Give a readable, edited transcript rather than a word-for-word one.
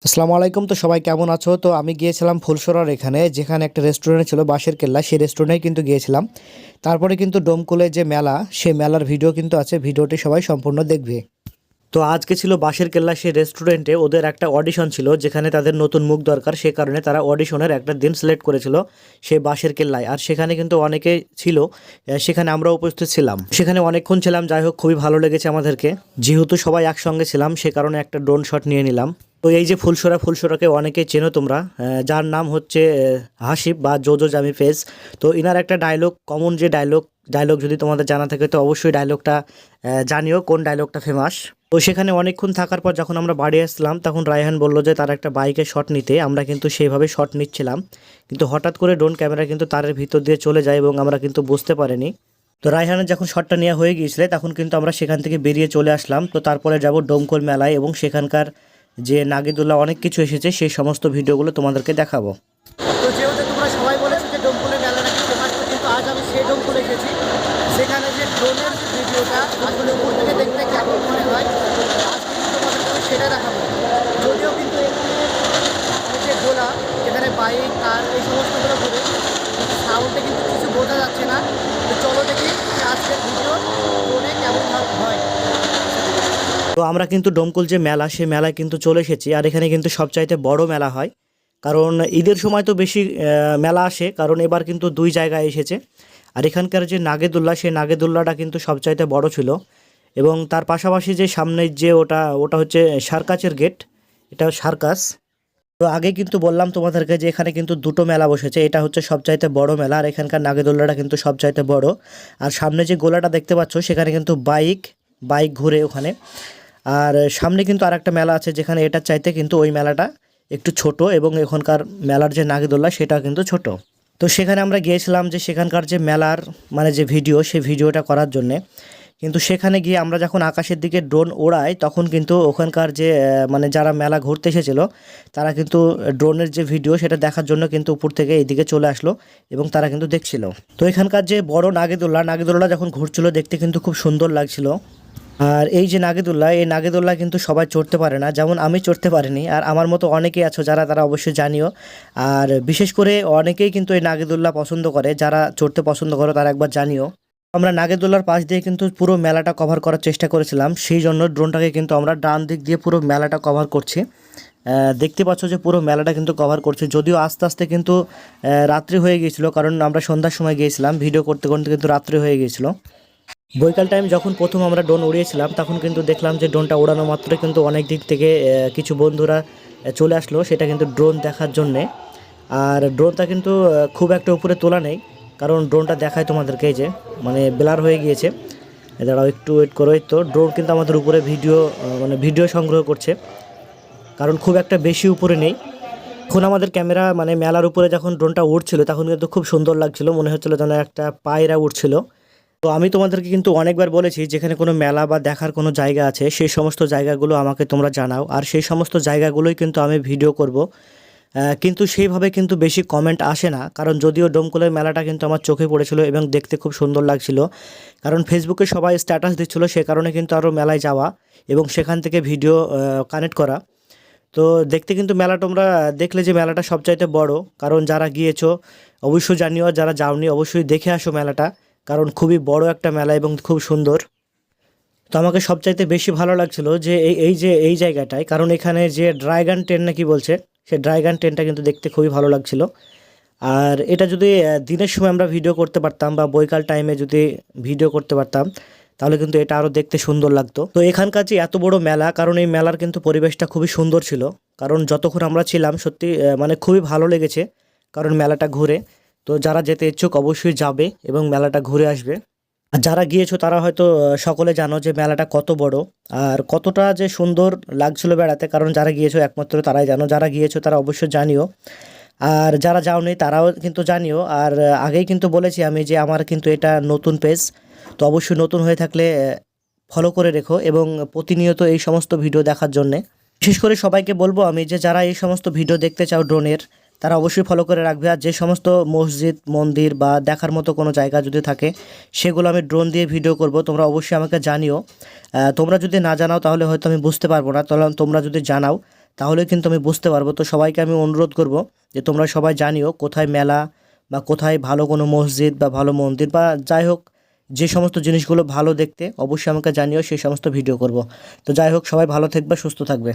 আসসালামু আলাইকুম। তো সবাই কেমন আছো? তো আমি গিয়েছিলাম ফুলসরার এখানে, যেখানে একটা রেস্টুরেন্ট ছিল বাঁশের কেল্লা, সেই রেস্টুরেন্টে কিন্তু গিয়েছিলাম। তারপরে কিন্তু ডোমকলে যে মেলা, সেই মেলার ভিডিও কিন্তু আছে, ভিডিওটি সবাই সম্পূর্ণ দেখবে। তো আজকে ছিল বাঁশের কেল্লা সেই রেস্টুরেন্টে ওদের একটা অডিশন ছিল, যেখানে তাদের নতুন মুখ দরকার, সে কারণে তারা অডিশনের একটা দিন সিলেক্ট করেছিল সেই বাঁশের কেল্লায়। আর সেখানে কিন্তু অনেকে ছিল, সেখানে আমরা উপস্থিত ছিলাম, সেখানে অনেকক্ষণ ছিলাম। যাই হোক, খুবই ভালো লেগেছে আমাদেরকে, যেহেতু সবাই একসঙ্গে ছিলাম সে কারণে একটা ড্রোন শট নিয়ে নিলাম। তো এই যে ফুলসরাকে অনেকেই চেনো তোমরা, যার নাম হচ্ছে হাসিব বা জোজো জামি ফেস। তো ইনার একটা ডায়লগ, কমন যে ডায়লগ যদি তোমাদের জানা থাকে তো অবশ্যই ডায়লগটা জানিও কোন ডায়লগটা ফেমাস। তো সেখানে অনেকক্ষণ থাকার পর যখন আমরা বাড়ি আসলাম, তখন রায়হান বলল যে তার একটা বাইকে শট নিতে। আমরা কিন্তু সেইভাবে শট নিচ্ছিলাম, কিন্তু হঠাৎ করে ড্রোন ক্যামেরা কিন্তু তারের ভিতর দিয়ে চলে যায় এবং আমরা কিন্তু বুঝতে পারিনি। তো রায়হানের যখন শটটা নেওয়া হয়ে গিয়েছিল, তখন কিন্তু আমরা সেখান থেকে বেরিয়ে চলে আসলাম। তো তারপরে যাব ডোমকল মেলায় এবং সেখানকার যে নাগিদুল্লাহ অনেক কিছু এসেছে, সেই সমস্ত ভিডিওগুলো তোমাদেরকে দেখাবো। তো যেহেতু তোমরা সবাই বলেছো যে ডোমকলের মেলা নাকি ফেমাস, তো কিন্তু আজ আমি সেই ডোমকলে এসেছি, সেখানে যে ড্রোনের যে ভিডিওটা আসলে উপর থেকে দেখতে কেমন মনে হয়, আজ কিন্তু তোমাদেরকে আমি সেটা দেখাবো। যদিও কিন্তু এখানে যে গোলা, এখানে বাইক কার এই সমস্তগুলো ঘুরে, সাউন্ডে কিন্তু কিছু বোঝা যাচ্ছে না। তো চলো দেখি যে আজকের ভিডিও ড্রোনে কেমন হয়। তো আমরা কিন্তু ডোমকল যে মেলা, সেই মেলায় কিন্তু চলে এসেছি। আর এখানে কিন্তু সবচাইতে বড় মেলা হয়, কারণ ঈদের সময় তো বেশি মেলা আসে, কারণ এবার কিন্তু দুই জায়গায় এসেছে। আর এখানকার যে নাগেদুল্লাহ, সেই নাগেদুল্লাহটা কিন্তু সবচাইতে বড় ছিল। এবং তার পাশাপাশি যে সামনের যে ওটা ওটা হচ্ছে সার্কাসের গেট, এটা সার্কাস। তো আগে কিন্তু বললাম তোমাদেরকে যে এখানে কিন্তু দুটো মেলা বসেছে, এটা হচ্ছে সবচাইতে বড় মেলা, আর এখানকার নাগেদুল্লাহটা কিন্তু সবচাইতে বড়। আর সামনে যে গোলাটা দেখতে পাচ্ছ, সেখানে কিন্তু বাইক বাইক ঘুরে ওখানে। আর সামনে কিন্তু আরেকটা মেলা আছে, যেখানে এটার চাইতে কিন্তু ওই মেলাটা একটু ছোট, এবং এখানকার মেলার যে নাগেদোল্লা সেটা কিন্তু ছোট। তো সেখানে আমরা গিয়েছিলাম যে সেখানকার যে মেলার মানে যে ভিডিও, সেই ভিডিওটা করার জন্যে। কিন্তু সেখানে গিয়ে আমরা যখন আকাশের দিকে ড্রোন ওড়াই, তখন কিন্তু ওখানকার যে মানে যারা মেলা ঘুরতে এসেছিলো, তারা কিন্তু ড্রোনের যে ভিডিও সেটা দেখার জন্য কিন্তু উপর থেকে এইদিকে চলে আসলো এবং তারা কিন্তু দেখছিল। তো এখানকার যে বড় নাগেদোল্লা যখন ঘুরছিল, দেখতে কিন্তু খুব সুন্দর লাগছিল। আর এই যে নাগেদুল্লাহ, এই নাগেদুল্লাহ কিন্তু সবাই চড়তে পারে না, যেমন আমি চড়তে পারিনি, আর আমার মতো অনেকেই আছো যারা, তারা অবশ্যই জানিও। আর বিশেষ করে অনেকেই কিন্তু এই নাগেদুল্লাহ পছন্দ করে, যারা চড়তে পছন্দ করো তারা একবার জানিও। আমরা নাগেদুল্লাহর পাশ দিয়ে কিন্তু পুরো মেলাটা কভার করার চেষ্টা করেছিলাম, সেই জন্য ড্রোনটাকে কিন্তু আমরা ডান দিক দিয়ে পুরো মেলাটা কভার করছি। দেখতে পাচ্ছ যে পুরো মেলাটা কিন্তু কভার করছে, যদিও আস্তে আস্তে কিন্তু রাত্রি হয়ে গিয়েছিল, কারণ আমরা সন্ধ্যার সময় গিয়েছিলাম, ভিডিও করতে করতে কিন্তু রাত্রি হয়ে গিয়েছিল। বৈকাল টাইম যখন প্রথম আমরা ড্রোন উড়িয়েছিলাম, তখন কিন্তু দেখলাম যে ড্রোনটা ওড়ানো মাত্র কিন্তু অনেক দিক থেকে কিছু বন্ধুরা চলে আসলো সেটা কিন্তু ড্রোন দেখার জন্যে। আর ড্রোনটা কিন্তু খুব একটা উপরে তোলা নেই, কারণ ড্রোনটা দেখায় তোমাদেরকে, এই যে মানে ব্লার হয়ে গিয়েছে। দাঁড়াও একটু ওয়েট করো। তো ড্রোন কিন্তু আমাদের উপরে ভিডিও মানে ভিডিও সংগ্রহ করছে, কারণ খুব একটা বেশি উপরে নেই। এখন আমাদের ক্যামেরা মানে মেলার উপরে যখন ড্রোনটা উড়ছিল, তখন কিন্তু খুব সুন্দর লাগছিল, মনে হচ্ছিল যেন একটা পায়রা উড়ছিল। তো আমি তোমাদেরকে কিন্তু অনেকবার বলেছি, যেখানে কোনো মেলা বা দেখার কোনো জায়গা আছে, সেই সমস্ত জায়গাগুলো আমাকে তোমরা জানাও, আর সেই সমস্ত জায়গাগুলোই কিন্তু আমি ভিডিও করব। কিন্তু সেইভাবে কিন্তু বেশি কমেন্ট আসে না, কারণ যদিও ডোমকলের মেলাটা কিন্তু আমার চোখে পড়েছিল এবং দেখতে খুব সুন্দর লাগছিল, কারণ ফেসবুকে সবাই স্ট্যাটাস দিচ্ছিল, সে কারণে কিন্তু আরও মেলায় যাওয়া এবং সেখান থেকে ভিডিও কানেক্ট করা। তো দেখতে কিন্তু মেলা তোমরা দেখলে যে মেলাটা সবচাইতে বড়, কারণ যারা গিয়েছো অবশ্যই জানিও, আর যারা যাওনি অবশ্যই দেখে আসো মেলাটা, কারণ খুবই বড় একটা মেলা এবং খুব সুন্দর। তো আমাকে সবচাইতে বেশি ভালো লাগছিল যে এই জায়গাটায়, কারণ এখানে যে ড্রাগন ট্রেন নাকি বলছে, সেই ড্রাগন ট্রেনটা কিন্তু দেখতে খুবই ভালো লাগছিল। আর এটা যদি দিনের সময় আমরা ভিডিও করতে পারতাম বা বৈকাল টাইমে যদি ভিডিও করতে পারতাম, তাহলে কিন্তু এটা আরও দেখতে সুন্দর লাগতো। তো এখানকার যে এত বড় মেলা, কারণ এই মেলার কিন্তু পরিবেশটা খুবই সুন্দর ছিল, কারণ যতক্ষণ আমরা ছিলাম সত্যি মানে খুবই ভালো লেগেছে, কারণ মেলাটা ঘুরে। তো যারা যেতে ইচ্ছুক অবশ্যই যাবে এবং মেলাটা ঘুরে আসবে। আর যারা গিয়েছো তারা হয়তো সকলে জানো যে মেলাটা কত বড় আর কতটা যে সুন্দর লাগছিল বেড়াতে, কারণ যারা গিয়েছো একমাত্র তারাই জানো, যারা গিয়েছো তারা অবশ্যই জানিও, আর যারা যাওনি তারাও কিন্তু জানিও। আর আগেই কিন্তু বলেছি আমি যে আমার কিন্তু এটা নতুন পেজ, তো অবশ্যই নতুন হয়ে থাকলে ফলো করে রেখো এবং প্রতিনিয়ত এই সমস্ত ভিডিও দেখার জন্যে। বিশেষ করে সবাইকে বলবো আমি যে যারা এই সমস্ত ভিডিও দেখতে চাও ড্রোনের, তারা অবশ্যই ফলো করে রাখবে। আর যে সমস্ত মসজিদ মন্দির বা দেখার মতো কোনো জায়গা যদি থাকে, সেগুলো আমি ড্রোন দিয়ে ভিডিও করব, তোমরা অবশ্যই আমাকে জানিও। তোমরা যদি না জানাও তাহলে হয়তো আমি বুঝতে পারবো না, তাহলে তোমরা যদি জানাও তাহলে কিন্তু আমি বুঝতে পারবো। তো সবাইকে আমি অনুরোধ করব যে তোমরা সবাই জানিও কোথায় মেলা বা কোথায় ভালো কোনো মসজিদ বা ভালো মন্দির বা যাই হোক, যে সমস্ত জিনিসগুলো ভালো দেখতে অবশ্যই আমাকে জানিও, সেই সমস্ত ভিডিও করব। তো যাই হোক, সবাই ভালো থাকবে, সুস্থ থাকবে।